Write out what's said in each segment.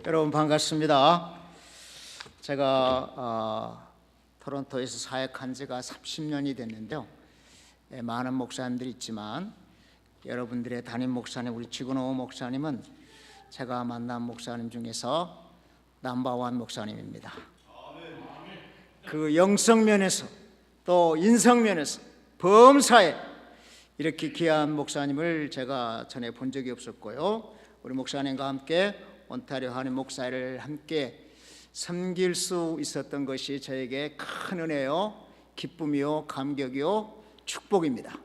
여러분 반갑습니다. 제가 토론토에서 사역한 지가 30년이 됐는데요. 많은 목사님들이 있지만 여러분들의 담임 목사님, 우리 지근호 목사님은 제가 만난 목사님 중에서 넘버원 목사님입니다. 그 영성 면에서 또 인성 면에서 범사에 이렇게 귀한 목사님을 제가 전에 본 적이 없었고요. 우리 목사님과 함께 온타리오 한인 목사를 함께 섬길 수 있었던 것이 저에게 큰 은혜요, 기쁨이요, 감격이요, 축복입니다.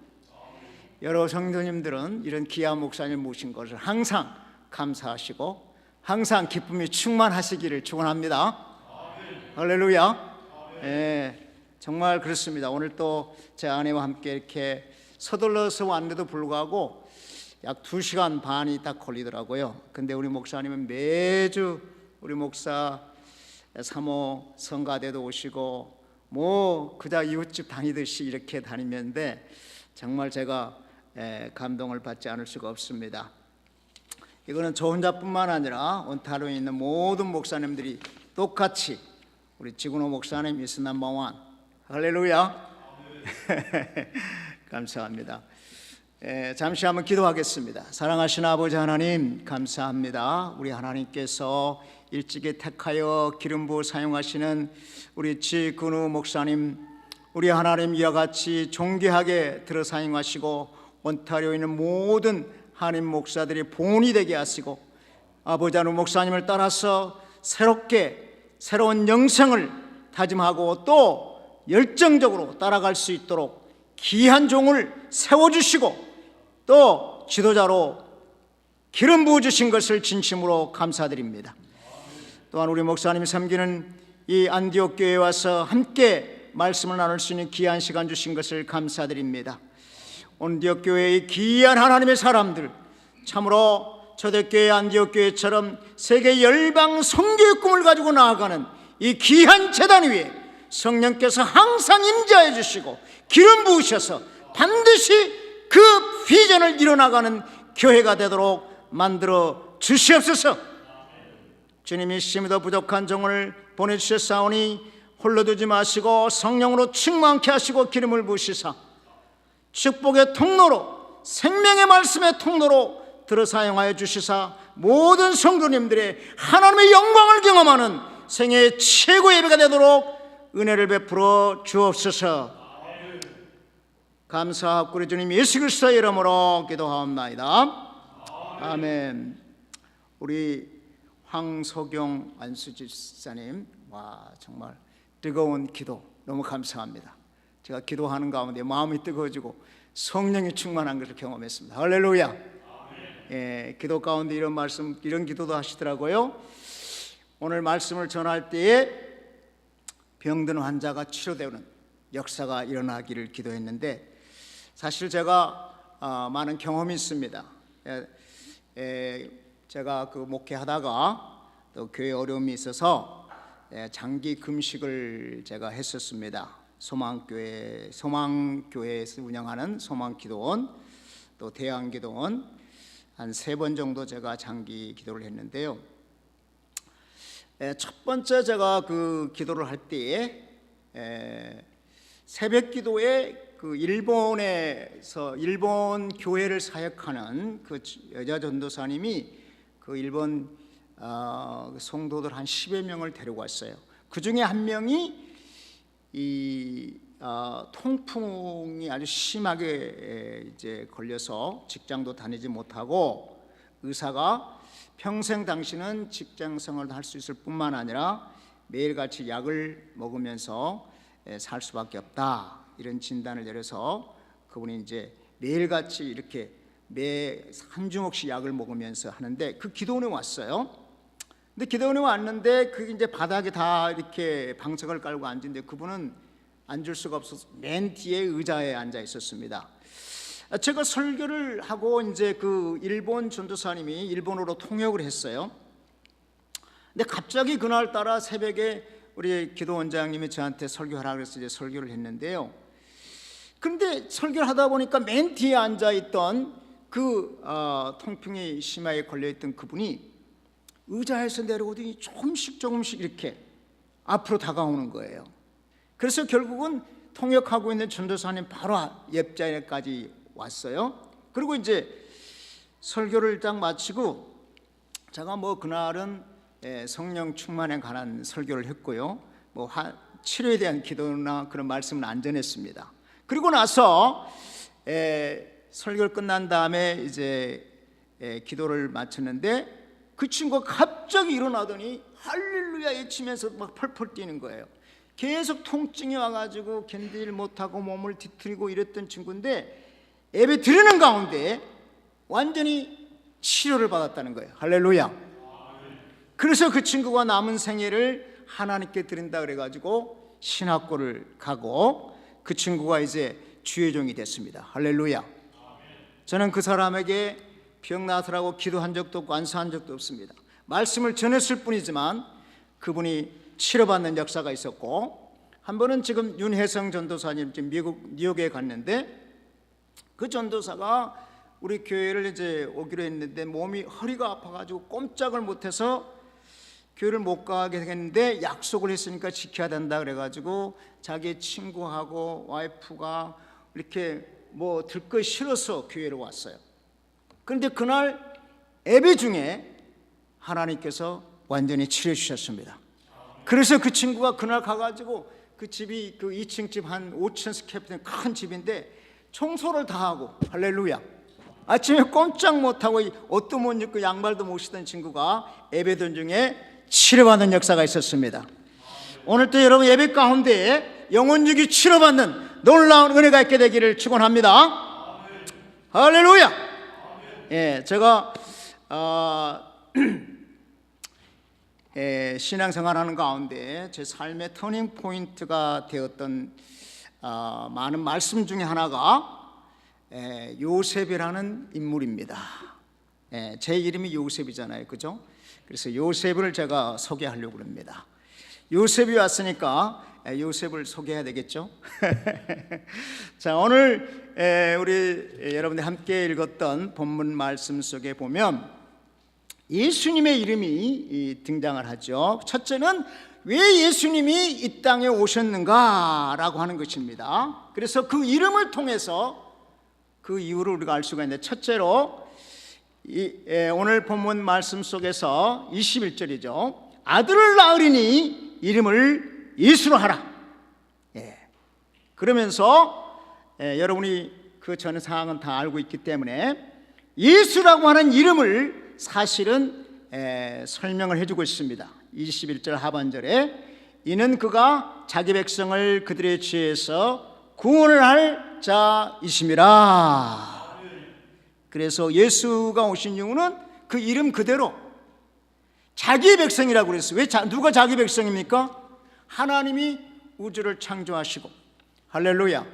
여러 성도님들은 이런 귀한 목사님 모신 것을 항상 감사하시고 항상 기쁨이 충만하시기를 축원합니다. 할렐루야. 정말 그렇습니다. 오늘 또 제 아내와 함께 이렇게 서둘러서 왔는데도 불구하고 약 2시간 반이 딱 걸리더라고요. 근데 우리 목사님은 매주 우리 목사 사모 성가대도 오시고 뭐 그자 이웃집 다니듯이 이렇게 다니는데 정말 제가 감동을 받지 않을 수가 없습니다. 이거는 저 혼자뿐만 아니라 온타리오에 있는 모든 목사님들이 똑같이 우리 지근호 목사님 is number one. 할렐루야. 감사합니다. 잠시 한번 기도하겠습니다. 사랑하신 아버지 하나님, 감사합니다. 우리 하나님께서 일찍이 택하여 기름 부어 사용하시는 우리 지근호 목사님, 우리 하나님 이와 같이 존귀하게 들어 사용하시고 온타리오에 있는 모든 한인 목사들이 본이 되게 하시고 아버지 하나님 목사님을 따라서 새로운 영생을 다짐하고 또 열정적으로 따라갈 수 있도록 귀한 종을 세워주시고 또 지도자로 기름 부어주신 것을 진심으로 감사드립니다. 또한 우리 목사님이 섬기는 이 안디옥 교회에 와서 함께 말씀을 나눌 수 있는 귀한 시간 주신 것을 감사드립니다. 안디옥 교회의 귀한 하나님의 사람들, 참으로 초대교회 안디옥 교회처럼 세계 열방 선교의 꿈을 가지고 나아가는 이 귀한 재단 위에 성령께서 항상 임재해 주시고 기름 부으셔서 반드시 그 비전을 이뤄나가는 교회가 되도록 만들어 주시옵소서. 주님이 심히도 부족한 종을 보내주셨사오니 홀로 두지 마시고 성령으로 충만케 하시고 기름을 부으시사 축복의 통로로, 생명의 말씀의 통로로 들어 사용하여 주시사 모든 성도님들의 하나님의 영광을 경험하는 생애의 최고의 예배가 되도록 은혜를 베풀어 주옵소서. 감사하고 우리 주님 예수 그리스도의 이름으로 기도하옵나이다. 아멘. 우리 황석용 안수집사님, 와 정말 뜨거운 기도 너무 감사합니다. 제가 기도하는 가운데 마음이 뜨거워지고 성령이 충만한 것을 경험했습니다. 할렐루야. 기도 가운데 이런 기도도 하시더라고요. 오늘 말씀을 전할 때에 병든 환자가 치료되는 역사가 일어나기를 기도했는데 사실 제가 많은 경험이 있습니다. 제가 그 목회하다가 또 교회 어려움이 있어서 장기 금식을 제가 했었습니다. 소망교회에서 운영하는 소망기도원 또 대안기도원 한 3번 정도 제가 장기 기도를 했는데요. 첫 번째 제가 그 기도를 할 때에 새벽 기도에 그 일본 교회를 사역하는 그 여자 전도사님이 그 일본 성도들 한 10여 명을 데려왔어요. 그 중에 한 명이 이 통풍이 아주 심하게 이제 걸려서 직장도 다니지 못하고 의사가 평생 당신은 직장 생활을 할 수 있을 뿐만 아니라 매일같이 약을 먹으면서 살 수밖에 없다, 이런 진단을 내려서 그분이 이제 매일같이 이렇게 매 한 주먹씩 약을 먹으면서 하는데 그 기도원에 왔어요. 근데 기도원에 왔는데 그게 이제 바닥에 다 이렇게 방석을 깔고 앉은데 그분은 앉을 수가 없어서 맨 뒤에 의자에 앉아 있었습니다. 제가 설교를 하고 이제 그 일본 전도사님이 일본어로 통역을 했어요. 근데 갑자기 그날따라 새벽에 우리 기도원장님이 저한테 설교하라고 해서 이제 설교를 했는데요. 그런데 설교를 하다 보니까 맨 뒤에 앉아 있던 그 통풍이 심하게 걸려 있던 그분이 의자에서 내려오더니 조금씩 이렇게 앞으로 다가오는 거예요. 그래서 결국은 통역하고 있는 전도사님 바로 옆자리까지 왔어요. 그리고 이제 설교를 딱 마치고 제가 그날은 성령 충만에 관한 설교를 했고요. 치료에 대한 기도나 그런 말씀은 안 전했습니다. 그리고 나서 설교를 끝난 다음에 이제 기도를 마쳤는데 그 친구가 갑자기 일어나더니 할렐루야 외치면서 막 펄펄 뛰는 거예요. 계속 통증이 와가지고 견디질 못하고 몸을 뒤틀리고 이랬던 친구인데 예배 드리는 가운데 완전히 치료를 받았다는 거예요. 할렐루야. 그래서 그 친구가 남은 생애를 하나님께 드린다 그래가지고 신학교를 가고 그 친구가 이제 주의 종이 됐습니다. 할렐루야. 저는 그 사람에게 병 나서라고 기도한 적도 없고 안수한 적도 없습니다. 말씀을 전했을 뿐이지만 그분이 치료받는 역사가 있었고, 한 번은 지금 윤혜성 전도사님 지금 미국 뉴욕에 갔는데 그 전도사가 우리 교회를 이제 오기로 했는데 몸이 허리가 아파가지고 꼼짝을 못해서 교회를 못 가게 됐는데 약속을 했으니까 지켜야 된다 그래가지고 자기 친구하고 와이프가 이렇게 들거 싫어서 교회로 왔어요. 그런데 그날 예배 중에 하나님께서 완전히 치료해 주셨습니다. 그래서 그 친구가 그날 가가지고 그 집이 그 2층 집 한 5천 스퀘어피트 큰 집인데 청소를 다 하고, 할렐루야. 아침에 꼼짝 못하고 옷도 못 입고 양말도 못 신던 친구가 예배던 중에 치료받는 역사가 있었습니다. 오늘도 여러분 예배 가운데 영혼육이 치료받는 놀라운 은혜가 있게 되기를 축원합니다. 할렐루야. 제가 신앙생활하는 가운데 제 삶의 터닝 포인트가 되었던 많은 말씀 중에 하나가 요셉이라는 인물입니다. 제 이름이 요셉이잖아요, 그죠? 그래서 요셉을 제가 소개하려고 합니다. 요셉이 왔으니까 요셉을 소개해야 되겠죠? 자, 오늘 우리 여러분들 함께 읽었던 본문 말씀 속에 보면 예수님의 이름이 등장을 하죠. 첫째는 왜 예수님이 이 땅에 오셨는가라고 하는 것입니다. 그래서 그 이름을 통해서 그 이유를 우리가 알 수가 있는데, 첫째로 오늘 본문 말씀 속에서 21절이죠. 아들을 낳으리니 이름을 예수로 하라. 그러면서 여러분이 그 전 상황은 다 알고 있기 때문에 예수라고 하는 이름을 사실은 설명을 해주고 있습니다. 21절 하반절에 이는 그가 자기 백성을 그들의 죄에서 구원을 할 자이심이라. 그래서 예수가 오신 이유는 그 이름 그대로 자기의 백성이라고 그랬어요. 왜 누가 자기 백성입니까? 하나님이 우주를 창조하시고, 할렐루야,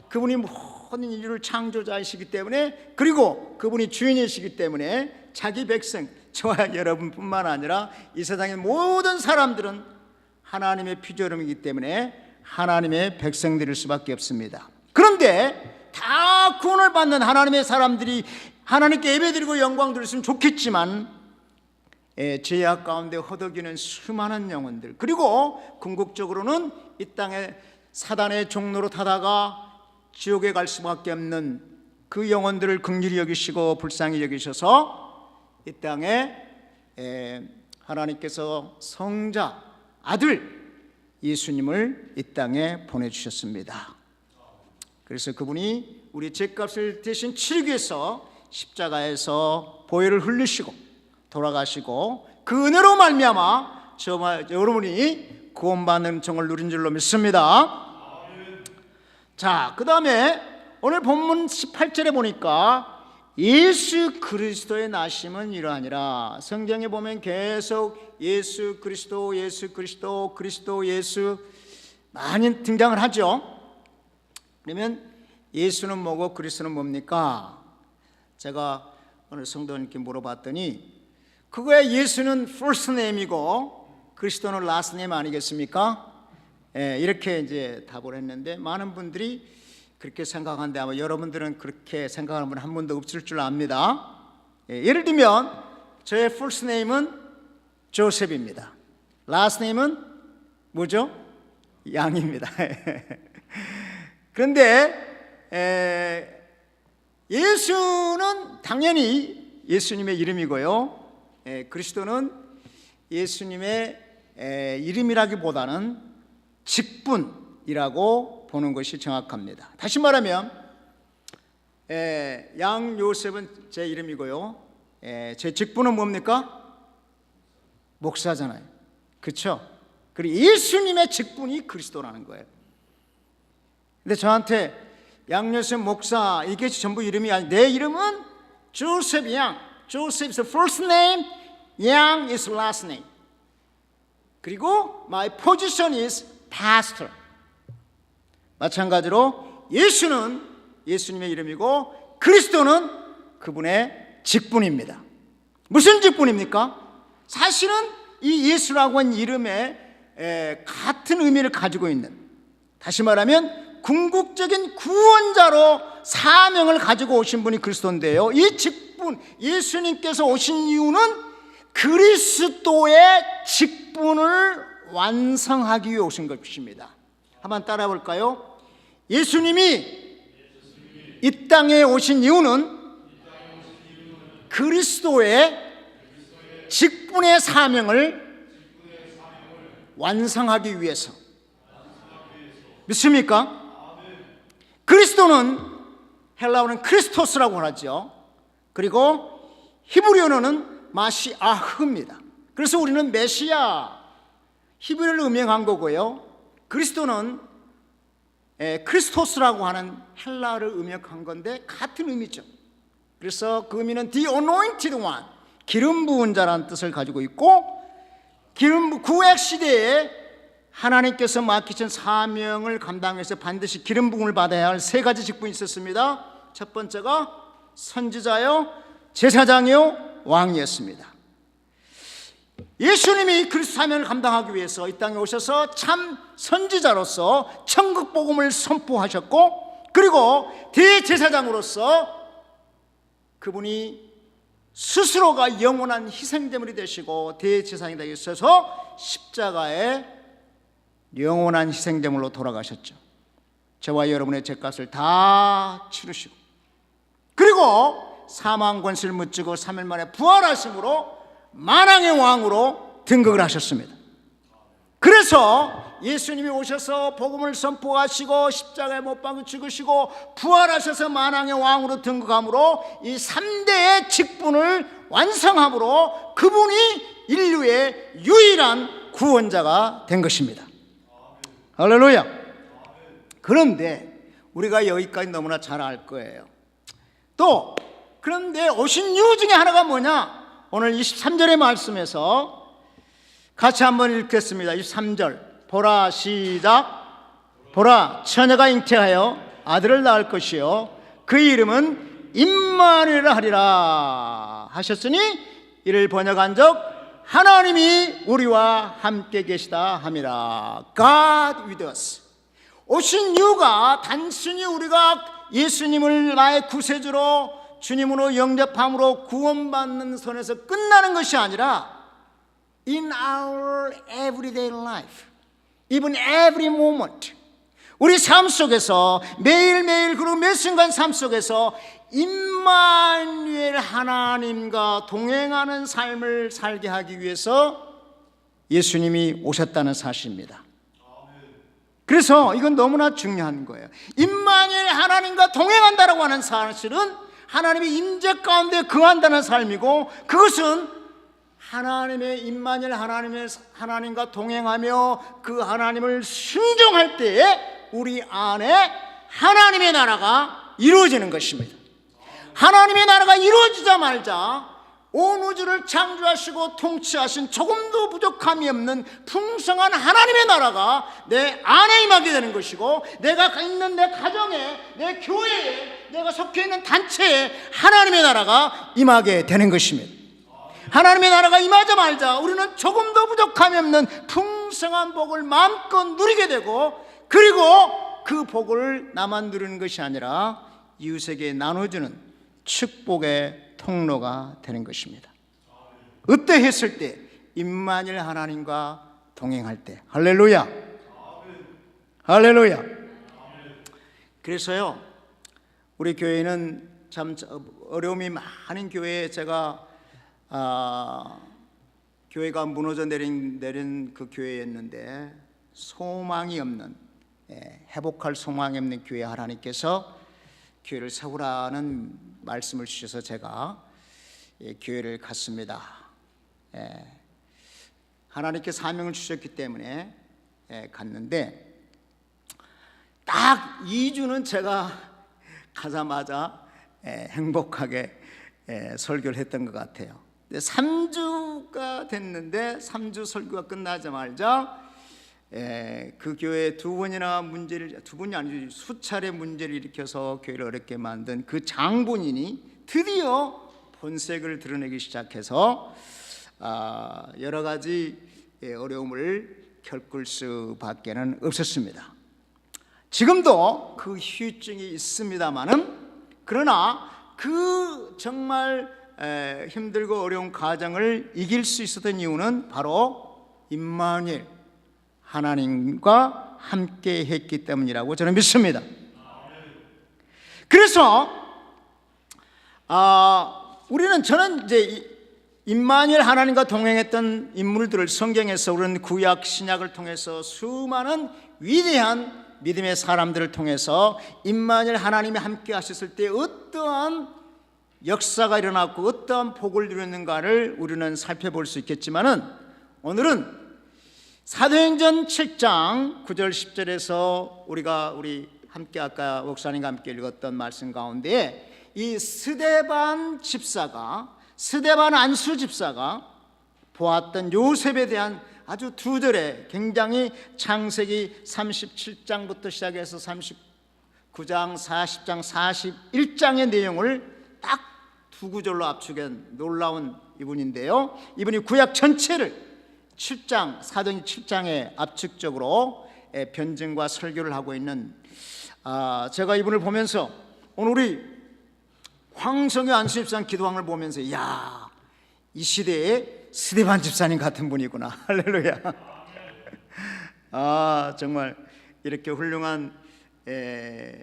그분이 모든 인류를 창조자이시기 때문에, 그리고 그분이 주인이시기 때문에 자기 백성, 저와 여러분뿐만 아니라 이 세상의 모든 사람들은 하나님의 피조물이기 때문에 하나님의 백성들일 수밖에 없습니다. 그런데 다 구원을 받는 하나님의 사람들이 하나님께 예배드리고 영광 드렸으면 좋겠지만 죄악 가운데 허덕이는 수많은 영혼들, 그리고 궁극적으로는 이 땅에 사단의 종로로 타다가 지옥에 갈 수밖에 없는 그 영혼들을 긍휼히 여기시고 불쌍히 여기셔서 이 땅에 하나님께서 성자 아들 예수님을 이 땅에 보내주셨습니다. 그래서 그분이 우리 죄값을 대신 치르기 위해서 십자가에서 보혈을 흘리시고 돌아가시고 그 은혜로 말미암아 저와 여러분이 구원받는 정을 누린 줄로 믿습니다. 자, 그 다음에 오늘 본문 18절에 보니까 예수 그리스도의 나심은 이러하니라. 성경에 보면 계속 예수 그리스도, 예수 그리스도, 그리스도 예수 많이 등장을 하죠. 그러면 예수는 뭐고 그리스도는 뭡니까? 제가 오늘 성도님께 물어봤더니 그거야 예수는 first name이고 그리스도는 last name 아니겠습니까? 이렇게 이제 답을 했는데 많은 분들이 그렇게 생각하는데 아마 여러분들은 그렇게 생각하는 분 한 분도 없을 줄 압니다. 예를 들면 저의 first name은 조셉입니다. last name은 뭐죠? 양입니다. 그런데 예수는 당연히 예수님의 이름이고요, 그리스도는 예수님의 이름이라기보다는 직분이라고 보는 것이 정확합니다. 다시 말하면 양 요셉은 제 이름이고요, 제 직분은 뭡니까? 목사잖아요. 그렇죠? 그리고 예수님의 직분이 그리스도라는 거예요. 근데 저한테 양요셉 목사 이게 전부 이름이 아니, 내 이름은 조셉 양. 조셉 is the first name, 양 is last name. 그리고 my position is pastor. 마찬가지로 예수는 예수님의 이름이고 그리스도는 그분의 직분입니다. 무슨 직분입니까? 사실은 이 예수라고 하는 이름에 같은 의미를 가지고 있는, 다시 말하면 궁극적인 구원자로 사명을 가지고 오신 분이 그리스도인데요, 이 직분, 예수님께서 오신 이유는 그리스도의 직분을 완성하기 위해 오신 것입니다. 한번 따라해 볼까요? 예수님이 이 땅에 오신 이유는 그리스도의 직분의 사명을 완성하기 위해서. 믿습니까? 그리스도는 헬라어는 크리스토스라고 하죠. 그리고 히브리어는 마시아흐입니다. 그래서 우리는 메시아, 히브리어를 음명한 거고요, 그리스도는 크리스토스라고 하는 헬라어를 음역한 건데 같은 의미죠. 그래서 그 의미는 The Anointed One, 기름 부은 자라는 뜻을 가지고 있고, 구약 시대에 하나님께서 맡기신 사명을 감당해서 반드시 기름 부음을 받아야 할 세 가지 직분이 있었습니다. 첫 번째가 선지자요, 제사장이요, 왕이었습니다. 예수님이 그리스도 사명을 감당하기 위해서 이 땅에 오셔서 참 선지자로서 천국 복음을 선포하셨고, 그리고 대제사장으로서 그분이 스스로가 영원한 희생제물이 되시고 대제사장이 되셔서 십자가에 영원한 희생제물로 돌아가셨죠. 저와 여러분의 죄값을 다 치르시고, 그리고 사망 권세를 무찌고 3일 만에 부활하심으로 만왕의 왕으로 등극을 하셨습니다. 그래서 예수님이 오셔서 복음을 선포하시고 십자가에 못 박혀 죽으시고 부활하셔서 만왕의 왕으로 등극함으로 이 3대의 직분을 완성함으로 그분이 인류의 유일한 구원자가 된 것입니다. 할렐루야. 그런데 우리가 여기까지 너무나 잘 알 거예요. 또 그런데 오신 이유 중에 하나가 뭐냐? 오늘 23절의 말씀에서 같이 한번 읽겠습니다. 23절 보라, 시작. 보라, 처녀가 잉태하여 아들을 낳을 것이요 그 이름은 임마누엘이라 하리라 하셨으니 이를 번역한 적 하나님이 우리와 함께 계시다 함이라. God with us. 오신 이유가 단순히 우리가 예수님을 나의 구세주로 주님으로 영접함으로 구원받는 선에서 끝나는 것이 아니라 In our everyday life, even every moment, 우리 삶 속에서 매일매일 그리고 매 순간 삶 속에서 임마누엘 하나님과 동행하는 삶을 살게 하기 위해서 예수님이 오셨다는 사실입니다. 그래서 이건 너무나 중요한 거예요. 임마누엘 하나님과 동행한다라고 하는 사실은 하나님의 임재 가운데 거한다는 삶이고, 그것은 하나님의 임마누엘 하나님과 동행하며 그 하나님을 순종할 때에 우리 안에 하나님의 나라가 이루어지는 것입니다. 하나님의 나라가 이루어지자마자 온 우주를 창조하시고 통치하신 조금도 부족함이 없는 풍성한 하나님의 나라가 내 안에 임하게 되는 것이고, 내가 있는 내 가정에, 내 교회에, 내가 속해 있는 단체에 하나님의 나라가 임하게 되는 것입니다. 하나님의 나라가 임하자마자 우리는 조금도 부족함이 없는 풍성한 복을 마음껏 누리게 되고, 그리고 그 복을 나만 누리는 것이 아니라 이웃에게 나눠주는 축복의 통로가 되는 것입니다. 어때 했을 때 임마누엘 하나님과 동행할 때. 할렐루야. 할렐루야. 그래서요, 우리 교회는 참 어려움이 많은 교회에 제가 교회가 무너져 내린 그 교회였는데, 소망이 없는, 회복할 소망이 없는 교회 하나님께서 교회를 세우라는 말씀을 주셔서 제가 교회를 갔습니다. 하나님께 사명을 주셨기 때문에 갔는데, 딱 2주는 제가 가자마자 행복하게 설교를 했던 것 같아요. 3주가 됐는데 3주 설교가 끝나자마자 그 교회에 두 번이 아니죠, 수차례 문제를 일으켜서 교회를 어렵게 만든 그 장본인이 드디어 본색을 드러내기 시작해서 여러 가지 어려움을 겪을 수밖에는 없었습니다. 지금도 그 후유증이 있습니다만은, 그러나 그 정말 힘들고 어려운 과정을 이길 수 있었던 이유는 바로 임마누엘 하나님과 함께 했기 때문이라고 저는 믿습니다. 그래서 저는 이제 임마누엘 하나님과 동행했던 인물들을 성경에서, 우리는 구약 신약을 통해서 수많은 위대한 믿음의 사람들을 통해서 임마누엘 하나님이 함께 하셨을 때 어떠한 역사가 일어났고 어떠한 복을 누렸는가를 우리는 살펴볼 수 있겠지만은, 오늘은 사도행전 7장 9절 10절에서 우리 함께 아까 목사님과 함께 읽었던 말씀 가운데 이 스데반 안수 집사가 보았던 요셉에 대한 아주 두 절에 굉장히 창세기 37장부터 시작해서 39장, 40장, 41장의 내용을 딱 두 구절로 압축한 놀라운 이분인데요, 이분이 구약 전체를 7장, 사도행전 7장에 압축적으로 변증과 설교를 하고 있는, 제가 이분을 보면서 오늘 우리 황성효 안수 집사님 기도왕을 보면서, 이야, 이 시대에 스데반 집사님 같은 분이구나. 할렐루야. 정말 이렇게 훌륭한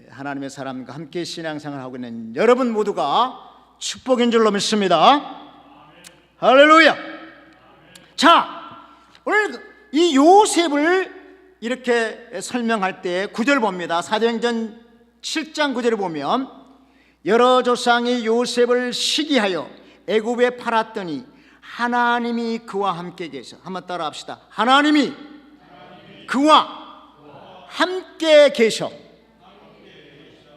하나님의 사람과 함께 신앙생활을 하고 있는 여러분 모두가 축복인 줄로 믿습니다. 할렐루야. 자, 오늘 이 요셉을 이렇게 설명할 때 9절 봅니다. 사도행전 7장 9절을 보면, 여러 조상이 요셉을 시기하여 애굽에 팔았더니 하나님이 그와 함께 계셔. 한번 따라 합시다. 하나님이 그와 함께 계셔.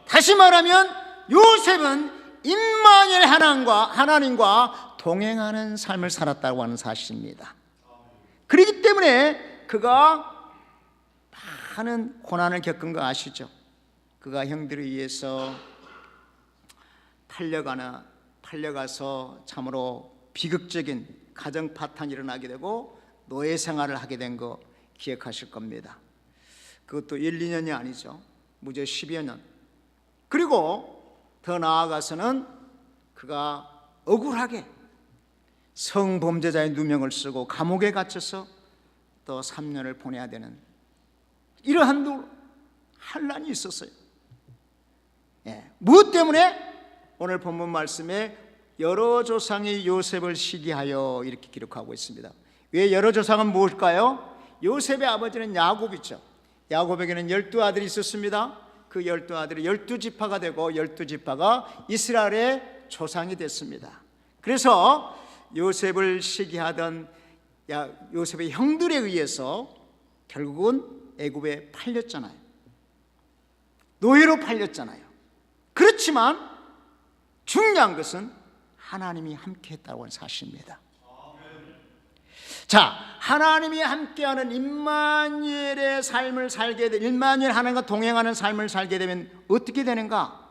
다시 말하면 요셉은 임마누엘 하나님과 동행하는 삶을 살았다고 하는 사실입니다. 그렇기 때문에 그가 많은 고난을 겪은 거 아시죠? 그가 형들에 의해서 팔려가서 참으로 비극적인 가정 파탄이 일어나게 되고 노예 생활을 하게 된 거 기억하실 겁니다. 그것도 1, 2년이 아니죠. 무려 10여 년. 그리고 더 나아가서는 그가 억울하게 성범죄자의 누명을 쓰고 감옥에 갇혀서 또 3년을 보내야 되는 이러한 환난이 있었어요. 무엇 때문에? 오늘 본문 말씀에 여러 조상이 요셉을 시기하여 이렇게 기록하고 있습니다. 왜 여러 조상은 무엇일까요? 요셉의 아버지는 야곱이죠. 야곱에게는 12아들이 있었습니다. 그 12아들이 12지파가 되고 12지파가 이스라엘의 조상이 됐습니다. 그래서 요셉을 시기하던 요셉의 형들에 의해서 결국은 애굽에 팔렸잖아요. 노예로 팔렸잖아요. 그렇지만 중요한 것은 하나님이 함께했다고 하는 사실입니다. 자, 하나님이 함께하는 임마누엘의 삶을 살게 되면, 임마누엘 하나님과 동행하는 삶을 살게 되면 어떻게 되는가?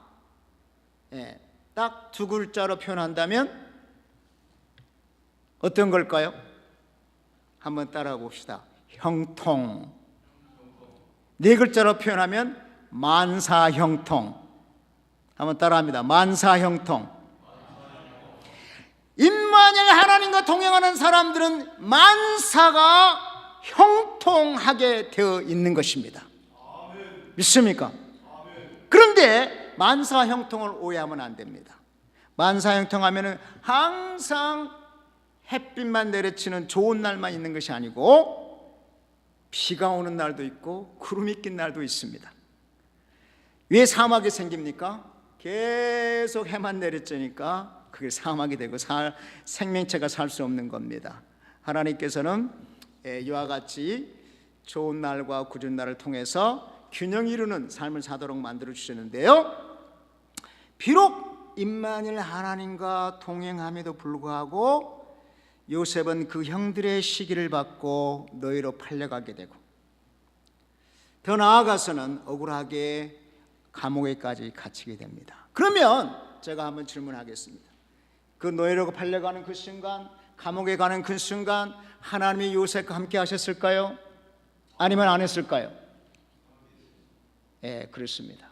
딱 두 글자로 표현한다면 어떤 걸까요? 한번 따라해 봅시다. 형통. 네 글자로 표현하면 만사형통. 한번 따라합니다. 만사형통. 임마누엘 하나님과 동행하는 사람들은 만사가 형통하게 되어 있는 것입니다. 믿습니까? 그런데 만사 형통을 오해하면 안 됩니다. 만사 형통하면 항상 햇빛만 내리치는 좋은 날만 있는 것이 아니고 비가 오는 날도 있고 구름이 낀 날도 있습니다. 왜 사막이 생깁니까? 계속 해만 내리쬐니까 그게 사막이 되고 생명체가 살 수 없는 겁니다. 하나님께서는 이와 같이 좋은 날과 굳은 날을 통해서 균형 이루는 삶을 사도록 만들어 주셨는데요, 비록 임마누엘 하나님과 동행함에도 불구하고 요셉은 그 형들의 시기를 받고 노예로 팔려가게 되고, 더 나아가서는 억울하게 감옥에까지 갇히게 됩니다. 그러면 제가 한번 질문하겠습니다. 그 노예로 팔려가는 그 순간, 감옥에 가는 그 순간 하나님이 요셉과 함께 하셨을까요? 아니면 안 했을까요? 그렇습니다.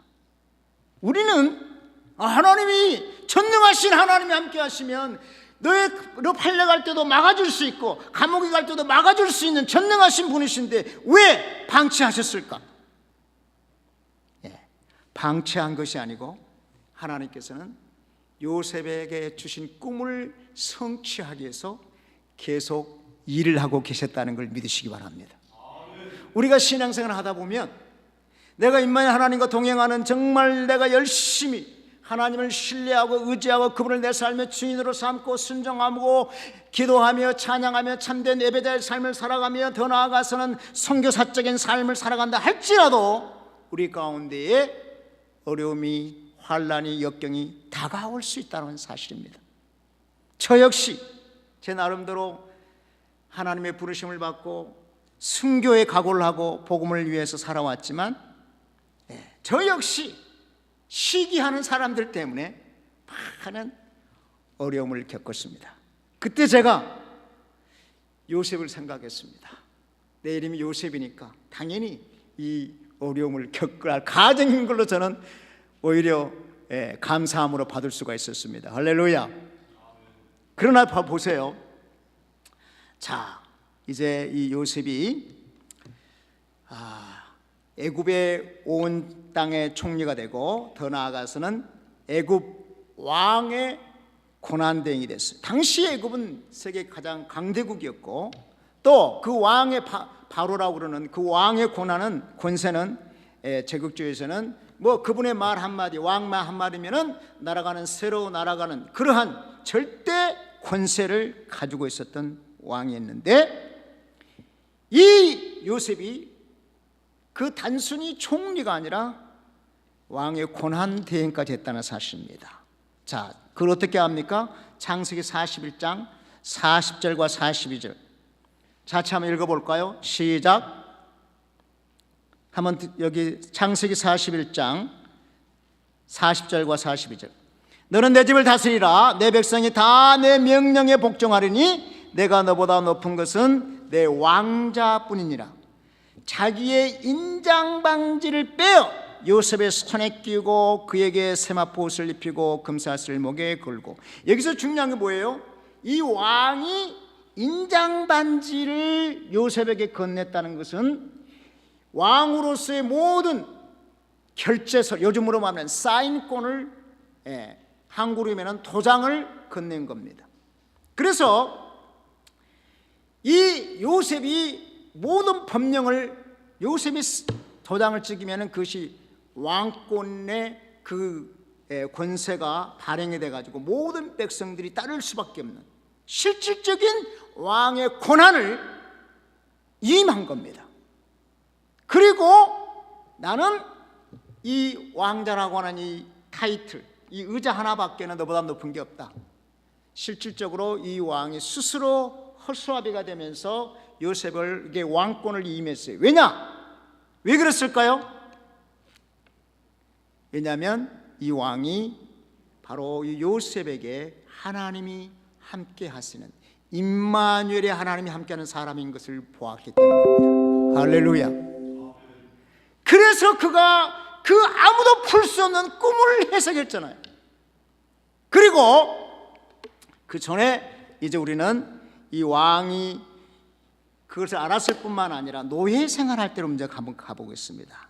우리는 하나님이, 전능하신 하나님이 함께 하시면 노예로 팔려갈 때도 막아줄 수 있고 감옥에 갈 때도 막아줄 수 있는 전능하신 분이신데 왜 방치하셨을까? 방치한 것이 아니고 하나님께서는 요셉에게 주신 꿈을 성취하기 위해서 계속 일을 하고 계셨다는 걸 믿으시기 바랍니다. 우리가 신앙생활을 하다 보면 내가 임마누엘 하나님과 동행하는, 정말 내가 열심히 하나님을 신뢰하고 의지하고 그분을 내 삶의 주인으로 삼고 순종하고 기도하며 찬양하며 참된 예배자의 삶을 살아가며 더 나아가서는 선교사적인 삶을 살아간다 할지라도 우리 가운데에 어려움이, 환난이, 역경이 다가올 수 있다는 사실입니다. 저 역시 제 나름대로 하나님의 부르심을 받고 순교에 각오를 하고 복음을 위해서 살아왔지만 저 역시 시기하는 사람들 때문에 많은 어려움을 겪었습니다. 그때 제가 요셉을 생각했습니다. 내 이름이 요셉이니까 당연히 이 어려움을 겪어야 할 가정인 걸로 저는 오히려 감사함으로 받을 수가 있었습니다. 할렐루야. 그러나 보세요. 자, 이제 이 요셉이 애굽의 온 땅의 총리가 되고 더 나아가서는 애굽 왕의 고난대행이 됐어요. 당시 애굽은 세계 가장 강대국이었고 또 그 왕의 바로라고 그러는 그 왕의 권세는 제국주의에서는 뭐 그분의 말 한마디, 왕 말 한마디면은 나라가는 새로 날아가는 그러한 절대 권세를 가지고 있었던 왕이었는데, 이 요셉이 그 단순히 총리가 아니라 왕의 고난 대행까지 했다는 사실입니다. 자, 그걸 어떻게 합니까? 창세기 41장 40절과 42절 같이 한번 읽어볼까요? 시작. 한번 여기 창세기 41장 40절과 42절. 너는 내 집을 다스리라. 내 백성이 다 내 명령에 복종하리니 내가 너보다 높은 것은 내 왕자뿐이니라. 자기의 인장방지를 빼어 요셉의 손에 끼우고 그에게 세마포 옷을 입히고 금사슬을 목에 걸고. 여기서 중요한 게 뭐예요? 이 왕이 인장반지를 요셉에게 건넸다는 것은 왕으로서의 모든 결제서, 요즘으로 말하면 사인권을, 한국으로 하면 도장을 건넨 겁니다. 그래서 이 요셉이 모든 법령을, 요셉이 도장을 찍으면 그것이 왕권의 그 권세가 발행이 돼가지고 모든 백성들이 따를 수밖에 없는 실질적인 왕의 권한을 임한 겁니다. 그리고 나는 이 왕자라고 하는 이 타이틀, 이 의자 하나밖에는 너보다 높은 게 없다. 실질적으로 이 왕이 스스로 허수아비가 되면서 요셉에게 왕권을 임했어요. 왜 그랬을까요? 왜냐하면 이 왕이 바로 이 요셉에게 하나님이 함께 하시는, 임마누엘의 하나님이 함께하는 사람인 것을 보았기 때문입니다. 할렐루야. 그래서 그가 그 아무도 풀 수 없는 꿈을 해석했잖아요. 그리고 그 전에 이제 우리는 이 왕이 그것을 알았을 뿐만 아니라 노예 생활할 때로 먼저 한번 가보겠습니다.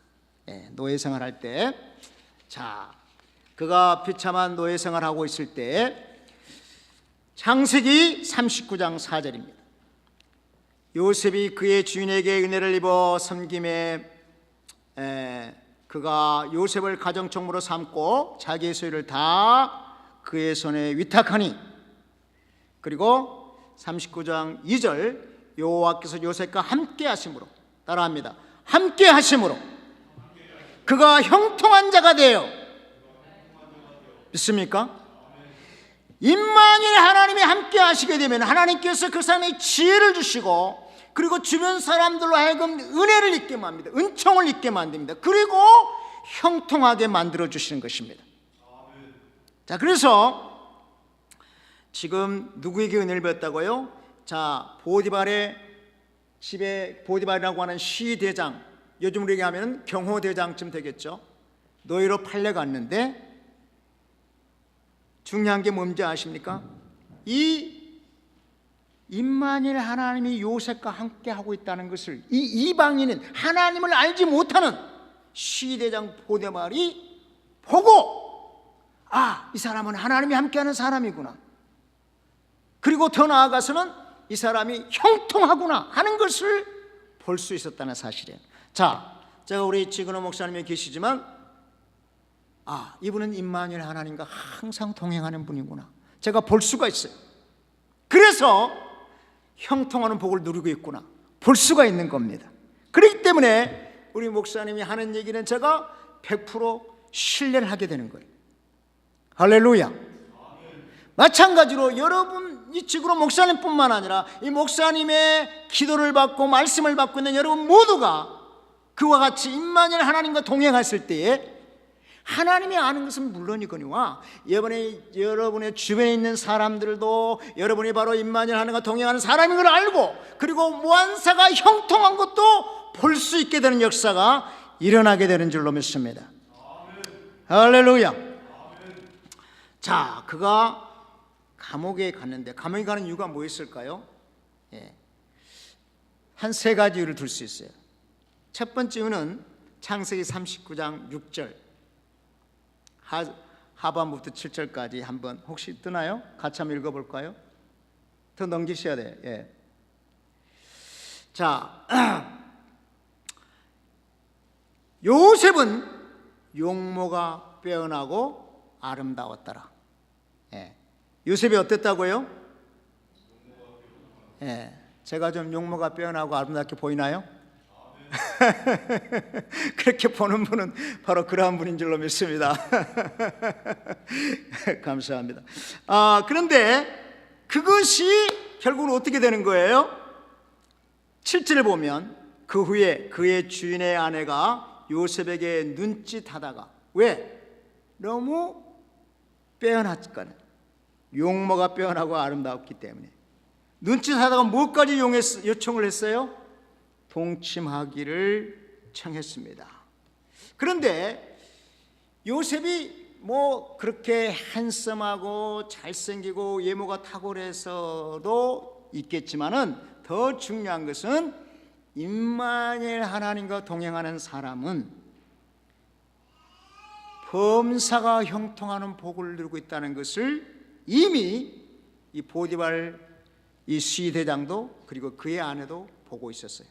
노예 생활할 때, 자, 그가 비참한 노예 생활하고 있을 때 창세기 39장 4절입니다. 요셉이 그의 주인에게 은혜를 입어 섬김에 그가 요셉을 가정총무로 삼고 자기의 소유를 다 그의 손에 위탁하니, 그리고 39장 2절 여호와께서 요셉과 함께 하심으로, 따라합니다, 함께 하심으로 그가 형통한 자가 되어, 믿습니까? 임마누엘 하나님이 함께 하시게 되면 하나님께서 그 사람의 지혜를 주시고, 그리고 주변 사람들로 하여금 은혜를 입게 만듭니다. 은총을 입게 만듭니다. 그리고 형통하게 만들어 주시는 것입니다. 자, 그래서 지금 누구에게 은혜를 받았다고요? 자, 보디발의 집에, 보디발이라고 하는 시대장, 요즘 우리에게 하면 경호대장쯤 되겠죠. 노예로 팔려갔는데 중요한 게 뭔지 아십니까? 이 임마누엘 하나님이 요셉과 함께 하고 있다는 것을 이 이방인은, 하나님을 알지 못하는 시대장 보디발이 보고, 아, 이 사람은 하나님이 함께하는 사람이구나, 그리고 더 나아가서는 이 사람이 형통하구나 하는 것을 볼 수 있었다는 사실이에요. 자, 제가 우리 지근호 목사님이 계시지만, 아, 이분은 임마누엘 하나님과 항상 동행하는 분이구나, 제가 볼 수가 있어요. 그래서 형통하는 복을 누리고 있구나 볼 수가 있는 겁니다. 그렇기 때문에 우리 목사님이 하는 얘기는 제가 100% 신뢰를 하게 되는 거예요. 할렐루야. 마찬가지로 여러분, 이 지구로 목사님뿐만 아니라 이 목사님의 기도를 받고 말씀을 받고 있는 여러분 모두가 그와 같이 임마누엘 하나님과 동행했을 때에 하나님이 아는 것은 물론이거니와 여러분의 주변에 있는 사람들도 여러분이 바로 임마누엘 하나님과 동행하는 사람인 걸 알고, 그리고 무한사가 형통한 것도 볼 수 있게 되는 역사가 일어나게 되는 줄로 믿습니다. 할렐루야. 자, 그가 감옥에 갔는데, 감옥에 가는 이유가 뭐였을까요? 한 세 가지 이유를 들 수 있어요. 첫 번째 이유는 창세기 39장 6절 하반부터 7절까지 한번 혹시 뜨나요? 같이 한번 읽어볼까요? 더 넘기셔야 돼요. 자, 요셉은 용모가 빼어나고 아름다웠더라. 요셉이 어땠다고요? 제가 좀 용모가 빼어나고 아름답게 보이나요? 그렇게 보는 분은 바로 그러한 분인 줄로 믿습니다. 감사합니다. 그런데 그것이 결국은 어떻게 되는 거예요? 7절을 보면 그 후에 그의 주인의 아내가 요셉에게 눈짓하다가, 왜? 너무 빼어났거든. 용모가 빼어나고 아름다웠기 때문에 눈짓하다가 뭐까지 요청을 했어요? 동침하기를 청했습니다. 그런데 요셉이 뭐 그렇게 핸섬하고 잘생기고 외모가 탁월해서도 있겠지만은 더 중요한 것은 임마누엘 하나님과 동행하는 사람은 범사가 형통하는 복을 누리고 있다는 것을 이미 이 보디발 이 시대장도 그리고 그의 아내도 보고 있었어요.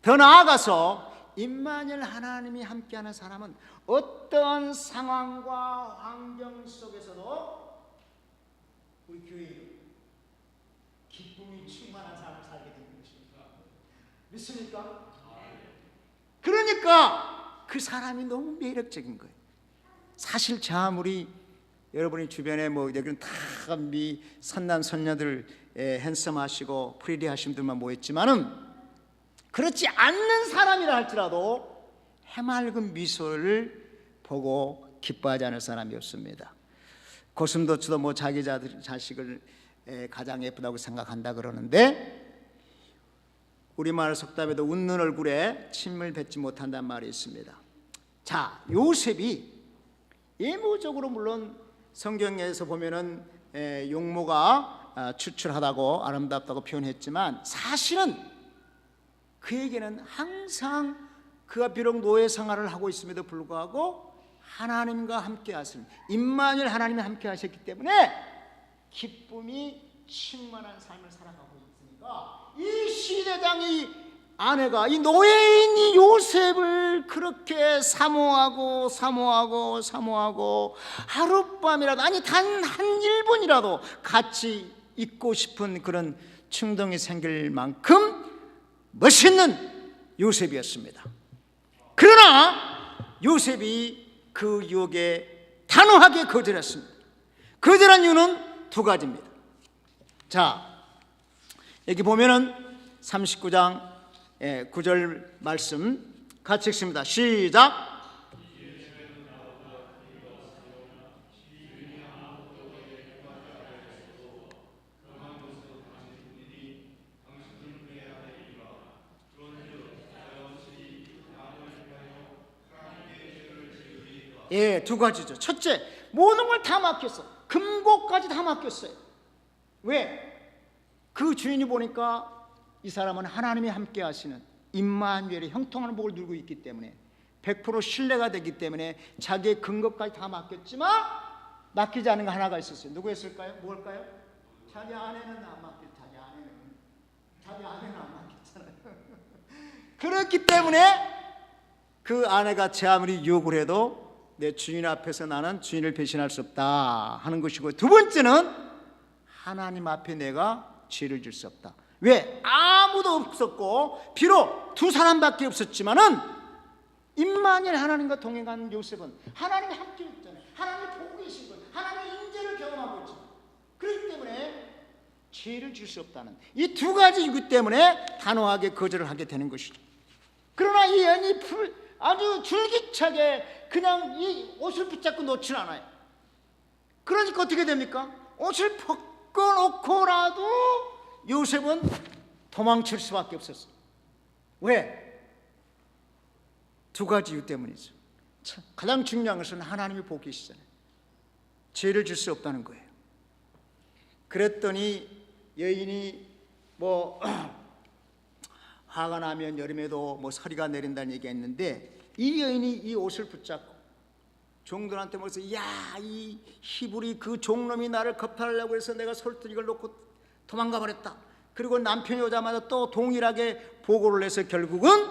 더 나아가서 임마누엘 하나님이 함께하는 사람은 어떠한 상황과 환경 속에서도 우리 교회에 기쁨이 충만한 삶을 살게 되는 것입니다. 믿습니까? 그러니까 그 사람이 너무 매력적인 거예요. 사실 저 아무리 여러분이 주변에 뭐 여기는 다 선남 선녀들 핸섬하시고 프리리하신 분들만 모였지만은 그렇지 않는 사람이라 할지라도 해맑은 미소를 보고 기뻐하지 않을 사람이 없습니다. 고슴도치도 뭐 자기 자식을 가장 예쁘다고 생각한다 그러는데 우리말 속담에도 웃는 얼굴에 침을 뱉지 못한다는 말이 있습니다. 자, 요셉이 외모적으로 물론 성경에서 보면은 용모가 추출하다고 아름답다고 표현했지만 사실은 그에게는 항상 그가 비록 노예 생활을 하고 있음에도 불구하고 하나님과 함께 하시는 임마누엘 하나님이 함께 하셨기 때문에 기쁨이 충만한 삶을 살아가고 있으니까 이 시대장이 아내가 이 노예인 이 요셉을 그렇게 사모하고 하룻밤이라도 아니 단 한 1분이라도 같이 있고 싶은 그런 충동이 생길 만큼 멋있는 요셉이었습니다. 그러나 요셉이 그 유혹에 단호하게 거절했습니다. 거절한 이유는 두 가지입니다. 자, 여기 보면은 39장 9절 말씀 같이 읽습니다. 시작. 두 가지죠. 첫째, 모든 걸 다 맡겼어. 금고까지 다 맡겼어요. 왜? 그 주인이 보니까 이 사람은 하나님이 함께 하시는 임마누엘의 형통하는 복을 누리고 있기 때문에 100% 신뢰가 되기 때문에 자기의 근거까지 다 맡겼지만 맡기지 않은 거 하나가 있었어요. 누구였을까요? 뭘까요? 자기 아내는 안 맡겼. 자기 아내는 안 맡겼잖아요. 그렇기 때문에 그 아내가 제 아무리 욕을 해도 내 주인 앞에서 나는 주인을 배신할 수 없다 하는 것이고, 두 번째는 하나님 앞에 내가 죄를 질 수 없다. 왜? 아무도 없었고 비록 두 사람밖에 없었지만은 임마누엘 하나님과 동행한 요셉은 하나님이 함께 있잖아요. 하나님이 보고 계신 것, 하나님의 인재를 경험하고 있죠. 그렇기 때문에 죄를 질 수 없다는 이 두 가지 이유 때문에 단호하게 거절을 하게 되는 것이죠. 그러나 이 여인이 아주 줄기차게 그냥 이 옷을 붙잡고 놓질 않아요. 그러니까 어떻게 됩니까? 옷을 벗겨놓고라도 요셉은 도망칠 수밖에 없었어요. 왜? 두 가지 이유 때문이죠. 가장 중요한 것은 하나님이 보고 계시잖아요. 죄를 질 수 없다는 거예요. 그랬더니 여인이 화가 나면 여름에도 서리가 내린다는 얘기했는데, 이 여인이 이 옷을 붙잡고 종들한테 야, 이 히브리 그 종놈이 나를 겁탈하려고 해서 내가 솔직을 놓고 도망가 버렸다. 그리고 남편이 오자마자 또 동일하게 보고를 해서 결국은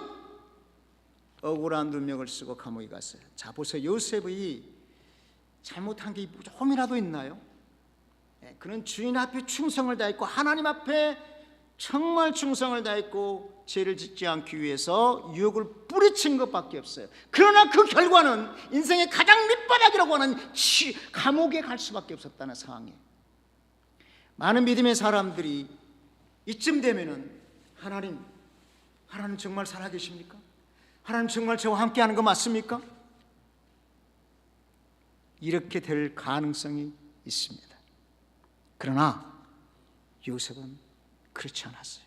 억울한 누명을 쓰고 감옥에 갔어요. 자, 보세요. 요셉이 잘못한 게 조금이라도 있나요? 그는 주인 앞에 충성을 다했고 하나님 앞에 정말 충성을 다했고 죄를 짓지 않기 위해서 유혹을 뿌리친 것밖에 없어요. 그러나 그 결과는 인생의 가장 밑바닥이라고 하는 감옥에 갈 수밖에 없었다는 상황이에요. 많은 믿음의 사람들이 이쯤 되면은 하나님 정말 살아계십니까? 하나님 정말 저와 함께하는 거 맞습니까? 이렇게 될 가능성이 있습니다. 그러나 요셉은 그렇지 않았어요.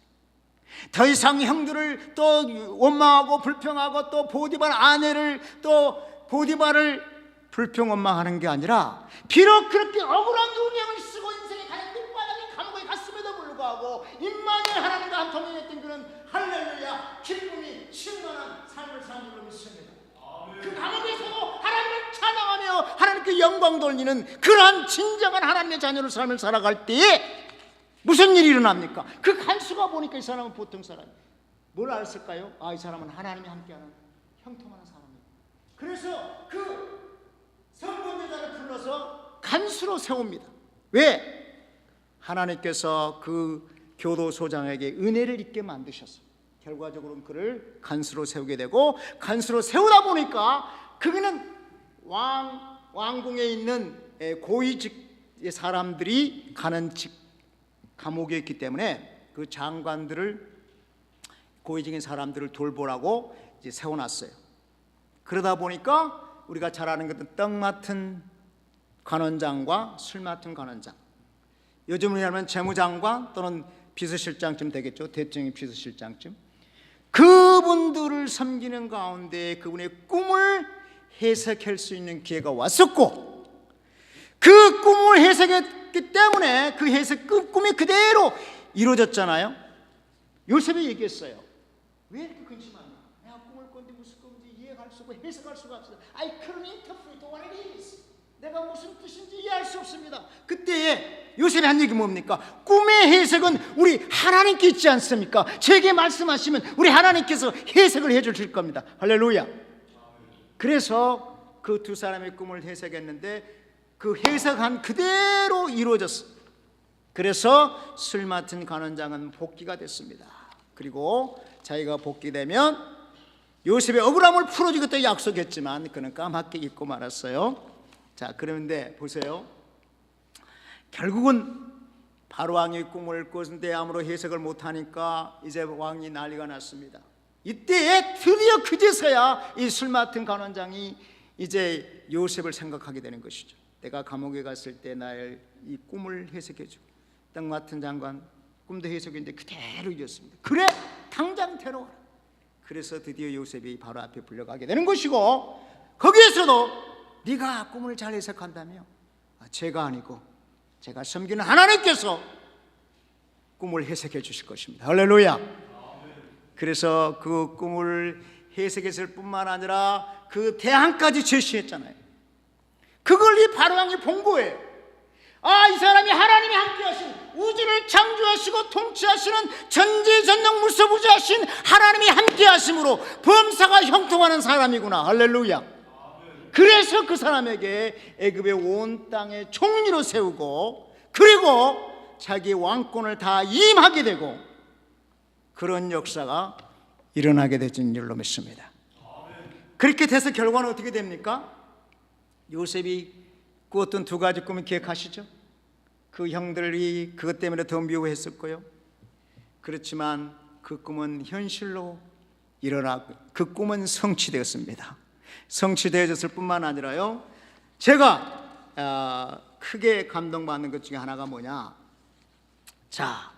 더 이상 형들을 또 원망하고 불평하고 또 보디발 아내를 또 보디발을 불평 원망하는 게 아니라, 비록 그렇게 억울한 누명을 쓰고 인생의 가장 밑바닥인 감옥에 갔음에도 불구하고 임마누엘 하나님과 한 동행했던 그런 할렐루야 기쁨이 충만한 삶을 사는 줄 믿습니다. 그 감옥에서도 하나님을 찬양하며 하나님께 영광 돌리는 그러한 진정한 하나님의 자녀로 삶을 살아갈 때에 무슨 일이 일어납니까? 그 간수가 보니까 이 사람은 보통 사람이에요. 뭘 알았을까요? 이 사람은 하나님이 함께하는 형통하는 사람이에요. 그래서 그 선권자를 불러서 간수로 세웁니다. 왜? 하나님께서 그 교도소장에게 은혜를 있게 만드셨어요. 결과적으로는 그를 간수로 세우게 되고, 간수로 세우다 보니까 그는 왕궁에 있는 고위직의 사람들이 가는 감옥에 있기 때문에 그 장관들을, 고위직인 사람들을 돌보라고 이제 세워놨어요. 그러다 보니까 우리가 잘 아는 것은 떡 맡은 관원장과 술 맡은 관원장, 요즘으로 하면 재무장관 또는 비서실장쯤 되겠죠. 대통령 비서실장쯤. 그분들을 섬기는 가운데 그분의 꿈을 해석할 수 있는 기회가 왔었고, 그 꿈을 해석했기 해석했기 때문에 그 해석 꿈이 그대로 이루어졌잖아요. 요셉이 얘기했어요. 왜 이렇게 근심하냐? 내가 꿈을 꿨는데 무슨 꿈인지 이해할 수 없고 해석할 수가 없어요. I couldn't interpret what it is. 내가 무슨 뜻인지 이해할 수 없습니다. 그때에 요셉이 한 얘기 뭡니까? 꿈의 해석은 우리 하나님께 있지 않습니까? 제게 말씀하시면 우리 하나님께서 해석을 해주실 겁니다. 할렐루야. 그래서 그 두 사람의 꿈을 해석했는데 그 해석한 그대로 이루어졌어요. 그래서 술 맡은 간원장은 복귀가 됐습니다. 그리고 자기가 복귀되면 요셉의 억울함을 풀어주겠다고 약속했지만 그는 까맣게 잊고 말았어요. 자, 그런데 보세요. 결국은 바로 왕이 꿈을 꿨는데 아무로 해석을 못하니까 이제 왕이 난리가 났습니다. 이때에 드디어 그제서야 이 술 맡은 간원장이 이제 요셉을 생각하게 되는 것이죠. 내가 감옥에 갔을 때 나의 이 꿈을 해석해주고 땅 맡은 장관 꿈도 해석인데 그대로 이었습니다. 그래 당장 데려와라. 그래서 드디어 요셉이 바로 앞에 불려가게 되는 것이고, 거기에서도 네가 꿈을 잘 해석한다며? 제가 아니고 제가 섬기는 하나님께서 꿈을 해석해 주실 것입니다. 할렐루야. 그래서 그 꿈을 해석했을 뿐만 아니라 그 대안까지 제시했잖아요. 그걸 이 바로왕이 본 거예요. 이 사람이 하나님이 함께하신, 우주를 창조하시고 통치하시는 전지전능 무소부지하신 하나님이 함께하심으로 범사가 형통하는 사람이구나. 할렐루야. 그래서 그 사람에게 애굽의 온 땅의 총리로 세우고, 그리고 자기 왕권을 다 임하게 되고, 그런 역사가 일어나게 되는 줄로 믿습니다. 그렇게 돼서 결과는 어떻게 됩니까? 요셉이 꾸었던 두 가지 꿈을 기억하시죠? 그 형들이 그것 때문에 더 미워했을 거요. 그렇지만 그 꿈은 현실로 일어나고 그 꿈은 성취되었습니다. 성취되어졌을 뿐만 아니라요, 제가 크게 감동받는 것 중에 하나가 뭐냐? 자,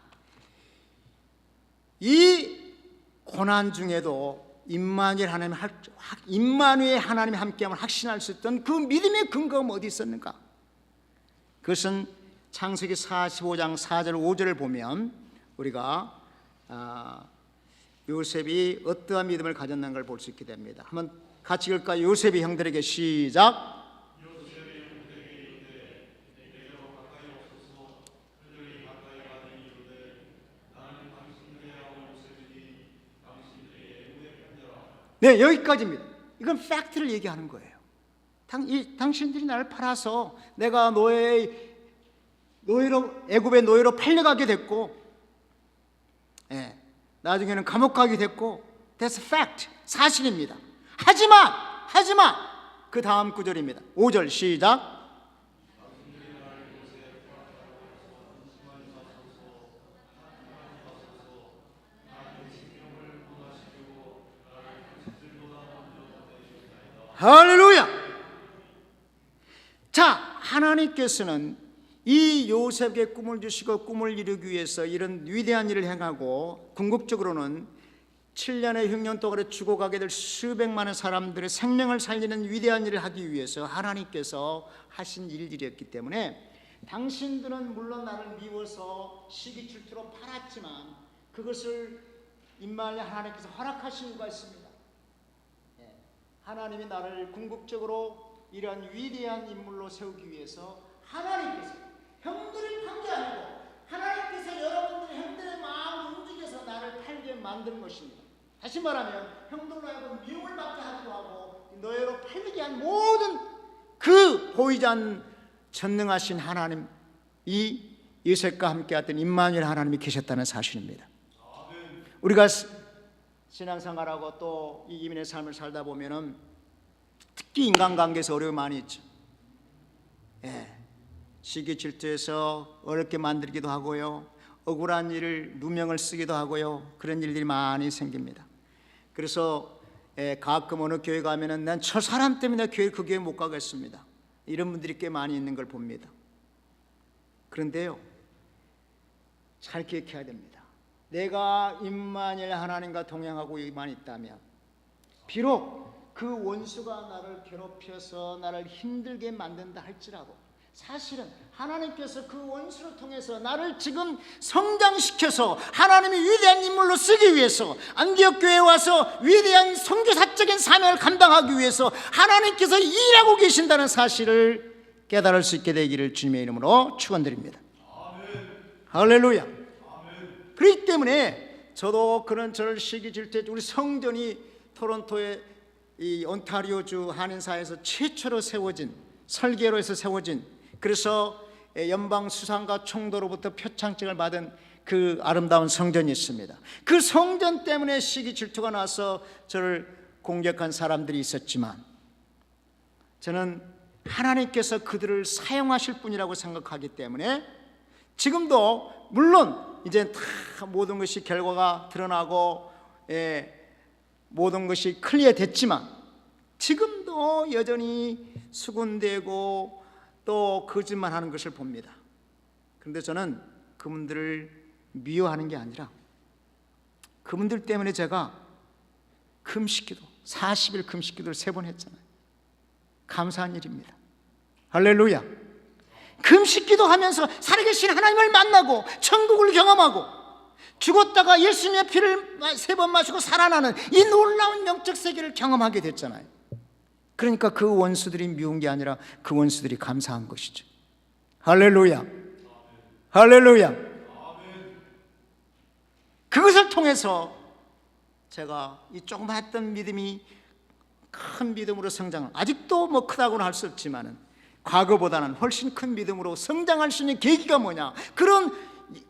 이 고난 중에도 임마누엘 하나님이 함께함을 확신할 수 있던 그 믿음의 근거가 어디 있었는가? 그것은 창세기 45장 4절 5절을 보면 우리가 요셉이 어떠한 믿음을 가졌는 걸 볼 수 있게 됩니다. 한번 같이 읽을까요? 요셉이 형들에게 시작. 네, 여기까지입니다. 이건 팩트를 얘기하는 거예요. 당신들이 나를 팔아서 내가 애굽의 노예로 팔려가게 됐고, 나중에는 감옥 가게 됐고, that's fact, 사실입니다. 하지만 그 다음 구절입니다. 5절 시작. 할렐루야. 자, 하나님께서는 이 요셉에게 꿈을 주시고 꿈을 이루기 위해서 이런 위대한 일을 행하고, 궁극적으로는 7년의 흉년 동안에 죽어가게 될 수백만의 사람들의 생명을 살리는 위대한 일을 하기 위해서 하나님께서 하신 일들이었기 때문에, 당신들은 물론 나를 미워서 시기 질투로 팔았지만 그것을 임마누엘 하나님께서 허락하신 이유가 있습니다. 하나님이 나를 궁극적으로 이러한 위대한 인물로 세우기 위해서 하나님께서, 형들이 판 게 아니고 하나님께서 여러분들의 형들의 마음을 움직여서 나를 팔게 만든 것입니다. 다시 말하면 형들로 하여금 미움을 받게 하기도 하고 노예로 팔리게 한 모든 그 보이지 않는 전능하신 하나님, 이 요셉과 함께했던 임마누엘 하나님이 계셨다는 사실입니다. 우리가 신앙생활하고 또 이 이민의 삶을 살다 보면은 특히 인간관계에서 어려움이 많이 있죠. 시기 질투해서 어렵게 만들기도 하고요, 억울한 일을 누명을 쓰기도 하고요, 그런 일들이 많이 생깁니다. 그래서 가끔 어느 교회 가면은 난 저 사람 때문에 교회 그 교회 못 가겠습니다, 이런 분들이 꽤 많이 있는 걸 봅니다. 그런데요, 잘 기억해야 됩니다. 내가 임마누엘 하나님과 동행하고만 있다면, 비록 그 원수가 나를 괴롭혀서 나를 힘들게 만든다 할지라도, 사실은 하나님께서 그 원수를 통해서 나를 지금 성장시켜서 하나님이 위대한 인물로 쓰기 위해서 안디옥 교회에 와서 위대한 선교사적인 사명을 감당하기 위해서 하나님께서 일하고 계신다는 사실을 깨달을 수 있게 되기를 주님의 이름으로 축원드립니다. 할렐루야. 그렇기 때문에 저도 그런 저를 시기 질 때 우리 성전이 토론토의 이 온타리오주 한인사에서 최초로 세워진, 설계로에서 세워진, 그래서 연방 수상가 총도로부터 표창장을 받은 그 아름다운 성전이 있습니다. 그 성전 때문에 시기 질투가 나서 저를 공격한 사람들이 있었지만 저는 하나님께서 그들을 사용하실 분이라고 생각하기 때문에 지금도 물론 이제 다 모든 것이 결과가 드러나고 모든 것이 클리어 됐지만 지금도 여전히 수군대고 또 거짓말하는 것을 봅니다. 그런데 저는 그분들을 미워하는 게 아니라 그분들 때문에 제가 금식기도 40일 금식기도를 3번 했잖아요. 감사한 일입니다. 할렐루야. 금식기도 하면서 살아계신 하나님을 만나고 천국을 경험하고 죽었다가 예수님의 피를 3번 마시고 살아나는 이 놀라운 영적 세계를 경험하게 됐잖아요. 그러니까 그 원수들이 미운 게 아니라 그 원수들이 감사한 것이죠. 할렐루야. 할렐루야. 그것을 통해서 제가 이 조그맣던 믿음이 큰 믿음으로 성장을, 아직도 뭐 크다고는 할 수 없지만은 과거보다는 훨씬 큰 믿음으로 성장할 수 있는 계기가 뭐냐, 그런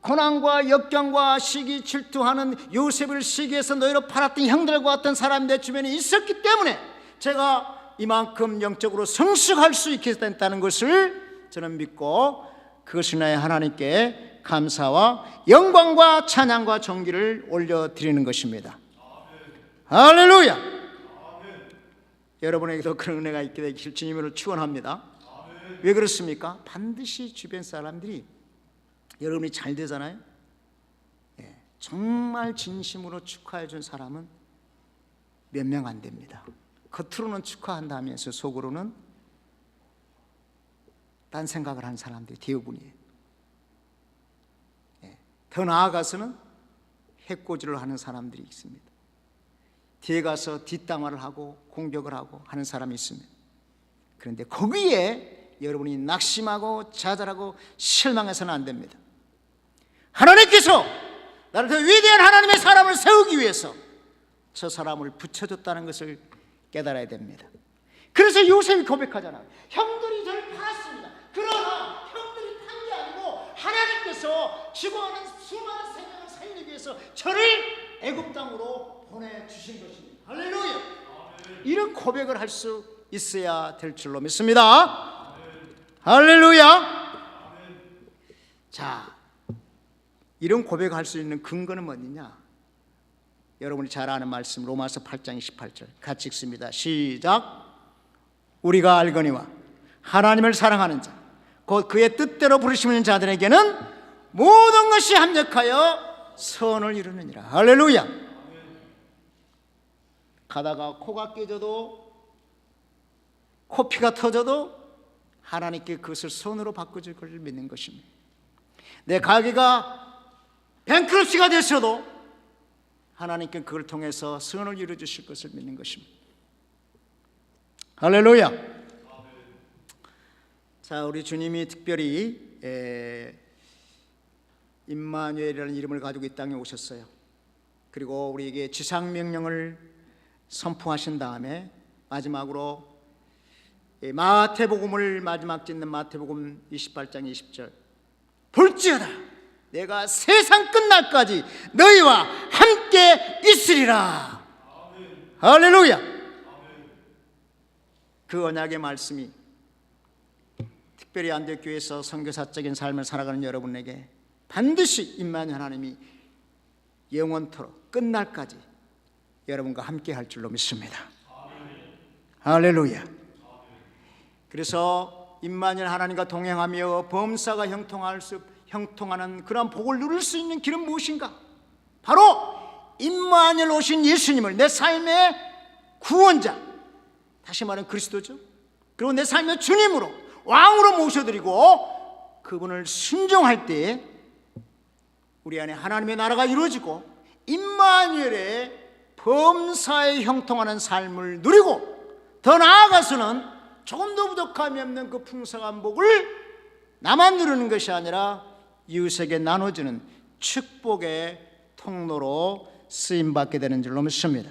고난과 역경과 시기 질투하는 요셉을 시기에서 너희로 팔았던 형들과 같은 사람이 내 주변에 있었기 때문에 제가 이만큼 영적으로 성숙할 수 있게 됐다는 것을 저는 믿고 그것을 나의 하나님께 감사와 영광과 찬양과 존귀를 올려드리는 것입니다. 할렐루야. 여러분에게도 그런 은혜가 있게 되길 주님으로 축원합니다. 왜 그렇습니까? 반드시 주변 사람들이 여러분이 잘 되잖아요. 정말 진심으로 축하해 준 사람은 몇 명 안 됩니다. 겉으로는 축하한다면서 속으로는 딴 생각을 하는 사람들이 대부분이에요. 더 나아가서는 해코지를 하는 사람들이 있습니다. 뒤에 가서 뒷담화를 하고 공격을 하고 하는 사람이 있습니다. 그런데 거기에 여러분이 낙심하고 좌절하고 실망해서는 안 됩니다. 하나님께서 나를 더 위대한 하나님의 사람을 세우기 위해서 저 사람을 붙여줬다는 것을 깨달아야 됩니다. 그래서 요셉이 고백하잖아요. 형들이 저를 팔았습니다. 그러나 형들이 판 게 아니고 하나님께서 죽어가는 수많은 생명을 살리기 위해서 저를 애굽 땅으로 보내주신 것입니다. 할렐루야. 이런 고백을 할 수 있어야 될 줄로 믿습니다. 할렐루야. 자, 이런 고백을 할 수 있는 근거는 어디냐? 여러분이 잘 아는 말씀 로마서 8장 28절 같이 읽습니다. 시작. 우리가 알거니와 하나님을 사랑하는 자 곧 그의 뜻대로 부르시는 자들에게는 모든 것이 합력하여 선을 이루느니라. 할렐루야. 가다가 코가 깨져도 코피가 터져도 하나님께 그것을 선으로 바꿔줄 것을 믿는 것입니다. 내 가게가 뱅크러시가 됐어도 하나님께 그걸 통해서 선을 이루어주실 것을 믿는 것입니다. 할렐루야. 자, 우리 주님이 특별히 임마누엘이라는 이름을 가지고 이 땅에 오셨어요. 그리고 우리에게 지상명령을 선포하신 다음에 마지막으로 마태복음을 마지막 짓는 마태복음 28장 20절 볼지어다 내가 세상 끝날까지 너희와 함께 있으리라. 아멘. 할렐루야. 아멘. 그 언약의 말씀이 특별히 안디옥 교회에서 선교사적인 삶을 살아가는 여러분에게 반드시 임마누엘 하나님이 영원토록 끝날까지 여러분과 함께 할 줄로 믿습니다. 아멘. 할렐루야. 아멘. 그래서 임마누엘 하나님과 동행하며 범사가 형통하는 그런 복을 누릴 수 있는 길은 무엇인가? 바로 임마누엘 오신 예수님을 내 삶의 구원자, 다시 말하면 그리스도죠. 그리고 내 삶의 주님으로 왕으로 모셔드리고 그분을 순종할 때 우리 안에 하나님의 나라가 이루어지고 임마누엘의 범사에 형통하는 삶을 누리고 더 나아가서는 조금도 부족함이 없는 그 풍성한 복을 나만 누리는 것이 아니라 이웃에게 나눠주는 축복의 통로로 쓰임받게 되는 줄로 믿습니다.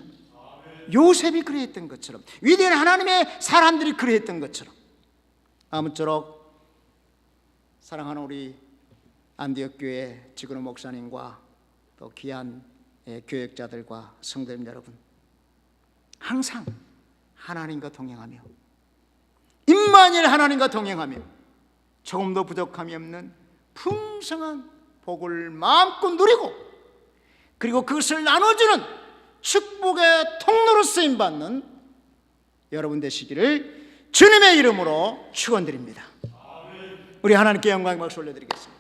요셉이 그랬던 것처럼, 위대한 하나님의 사람들이 그랬던 것처럼, 아무쪼록 사랑하는 우리 안디옥 교회 지구노 목사님과 또 귀한 교역자들과 성도님 여러분, 항상 하나님과 동행하며 임마누엘 하나님과 동행하며 조금도 부족함이 없는 풍성한 복을 마음껏 누리고 그리고 그것을 나눠주는 축복의 통로로 쓰임받는 여러분 되시기를 주님의 이름으로 축원드립니다. 우리 하나님께 영광의 박수 올려드리겠습니다.